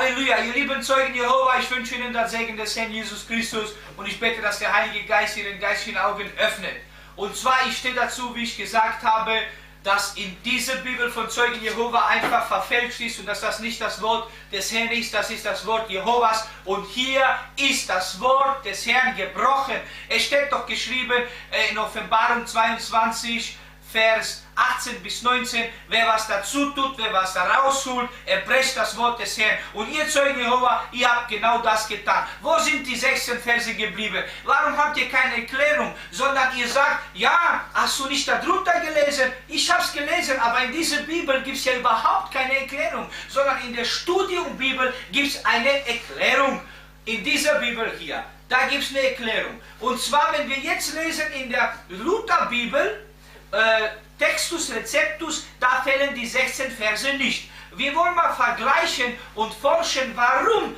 Halleluja, ihr lieben Zeugen Jehova, ich wünsche Ihnen den Segen des Herrn Jesus Christus und ich bete, dass der Heilige Geist Ihren geistigen Augen öffnet. Und zwar, ich stehe dazu, wie ich gesagt habe, dass in dieser Bibel von Zeugen Jehova einfach verfälscht ist und dass das nicht das Wort des Herrn ist, das ist das Wort Jehovas. Und hier ist das Wort des Herrn gebrochen. Es steht doch geschrieben in Offenbarung 22, Vers 18 bis 19, wer was dazu tut, wer was da rausholt, er bricht das Wort des Herrn. Und ihr Zeugen Jehova, ihr habt genau das getan. Wo sind die 16 Verse geblieben? Warum habt ihr keine Erklärung, sondern ihr sagt, ja, hast du nicht darunter gelesen? Ich habe es gelesen, aber in dieser Bibel gibt es ja überhaupt keine Erklärung, sondern in der Studiumbibel gibt es eine Erklärung. In dieser Bibel hier, da gibt es eine Erklärung. Und zwar, wenn wir jetzt lesen in der Lutherbibel, Textus Receptus, da fehlen die 16 Verse nicht. Wir wollen mal vergleichen und forschen, warum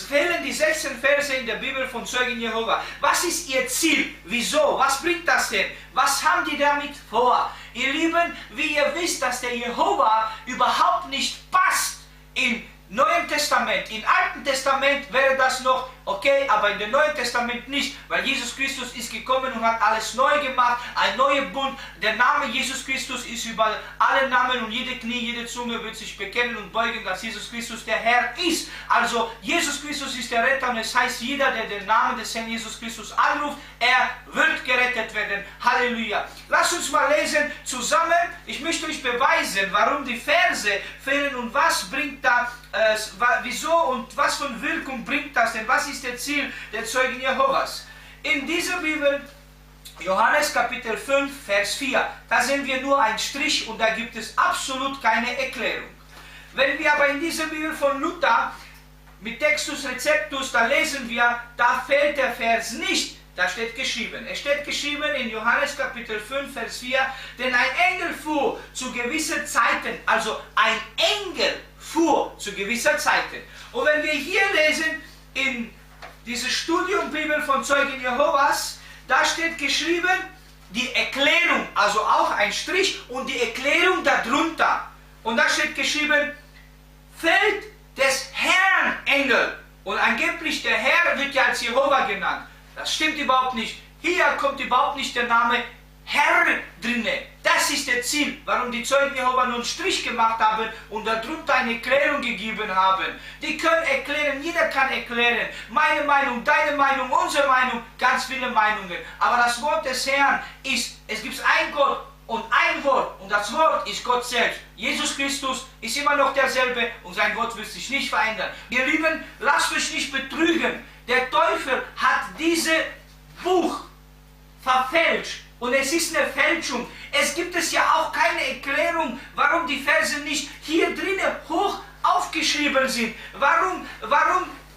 fehlen die 16 Verse in der Bibel von Zeugen Jehova. Was ist ihr Ziel? Wieso? Was bringt das denn? Was haben die damit vor? Ihr Lieben, wie ihr wisst, dass der Jehova überhaupt nicht passt in Neuen Testament. Im Alten Testament wäre das noch okay, aber in dem Neuen Testament nicht, weil Jesus Christus ist gekommen und hat alles neu gemacht, ein neuer Bund. Der Name Jesus Christus ist über alle Namen und jede Knie, jede Zunge wird sich bekennen und beugen, dass Jesus Christus der Herr ist. Also Jesus Christus ist der Retter und es heißt, jeder, der den Namen des Herrn Jesus Christus anruft, er wird gerettet werden. Halleluja. Lasst uns mal lesen zusammen. Ich möchte euch beweisen, warum die Verse fehlen und was bringt da, wieso und was für Wirkung bringt das denn? Was ist das Ziel der Zeugen Jehovas? In dieser Bibel, Johannes Kapitel 5, Vers 4, da sehen wir nur einen Strich und da gibt es absolut keine Erklärung. Wenn wir aber in dieser Bibel von Luther mit Textus Receptus, da lesen wir, da fehlt der Vers nicht. Da steht geschrieben, es steht geschrieben in Johannes Kapitel 5, Vers 4, denn ein Engel fuhr zu gewissen Zeiten, also ein Engel fuhr zu gewisser Zeiten. Und wenn wir hier lesen, in dieser Studiumbibel von Zeugen Jehovas, da steht geschrieben, die Erklärung, also auch ein Strich und die Erklärung darunter. Und da steht geschrieben, Feld des Herrn Engel. Und angeblich der Herr wird ja als Jehova genannt. Das stimmt überhaupt nicht. Hier kommt überhaupt nicht der Name Herr drinne. Das ist das Ziel, warum die Zeugen Jehova nur einen Strich gemacht haben und darunter eine Erklärung gegeben haben. Die können erklären, jeder kann erklären. Meine Meinung, deine Meinung, unsere Meinung, ganz viele Meinungen. Aber das Wort des Herrn ist, es gibt einen Gott und ein Wort und das Wort ist Gott selbst. Jesus Christus ist immer noch derselbe und sein Wort wird sich nicht verändern. Ihr Lieben, lasst euch nicht betrügen. Der Teufel hat dieses Buch verfälscht. Und es ist eine Fälschung. Es gibt es ja auch keine Erklärung, warum die Verse nicht hier drinnen hoch aufgeschrieben sind. Warum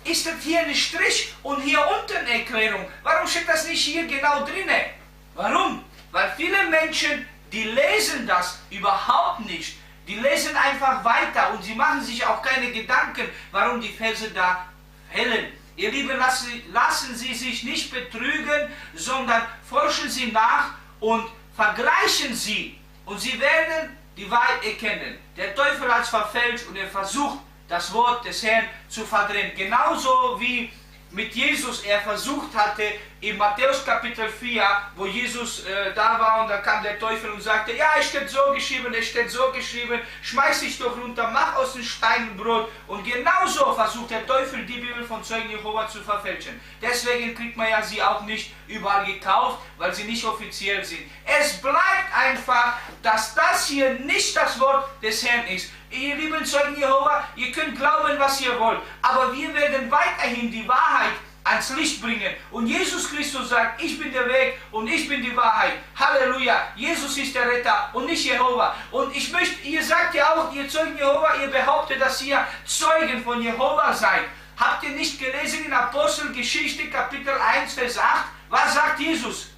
ist das hier ein Strich und hier unten eine Erklärung? Warum steht das nicht hier genau drinnen? Warum? Weil viele Menschen, die lesen das überhaupt nicht. Die lesen einfach weiter und sie machen sich auch keine Gedanken, warum die Verse da fehlen. Ihr Lieben, lassen Sie sich nicht betrügen, sondern forschen Sie nach und vergleichen Sie. Und Sie werden die Wahrheit erkennen. Der Teufel hat es verfälscht und er versucht, das Wort des Herrn zu verdrehen. Genauso wie mit Jesus er versucht hatte, in Matthäus Kapitel 4, wo Jesus da war und da kam der Teufel und sagte, ja, es steht so geschrieben, es steht so geschrieben, schmeiß dich doch runter, mach aus den Steinen Brot. Und genauso versucht der Teufel, die Bibel von Zeugen Jehova zu verfälschen. Deswegen kriegt man ja sie auch nicht überall gekauft, weil sie nicht offiziell sind. Es bleibt einfach, dass das hier nicht das Wort des Herrn ist. Ihr lieben Zeugen Jehova, ihr könnt glauben, was ihr wollt, aber wir werden weiterhin die Wahrheit ans Licht bringen. Und Jesus Christus sagt, ich bin der Weg und ich bin die Wahrheit. Halleluja. Jesus ist der Retter und nicht Jehova. Und ich möchte, ihr sagt ja auch, ihr Zeugen Jehova, ihr behauptet, dass ihr Zeugen von Jehova seid. Habt ihr nicht gelesen in Apostelgeschichte Kapitel 1, Vers 8? Was sagt Jesus?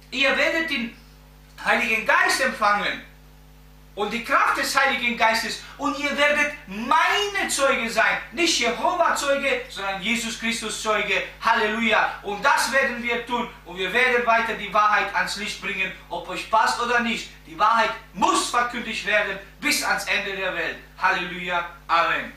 Ihr werdet den Heiligen Geist empfangen. Und die Kraft des Heiligen Geistes und ihr werdet meine Zeuge sein. Nicht Jehova-Zeuge, sondern Jesus Christus-Zeuge. Halleluja. Und das werden wir tun. Und wir werden weiter die Wahrheit ans Licht bringen, ob euch passt oder nicht. Die Wahrheit muss verkündigt werden bis ans Ende der Welt. Halleluja. Amen.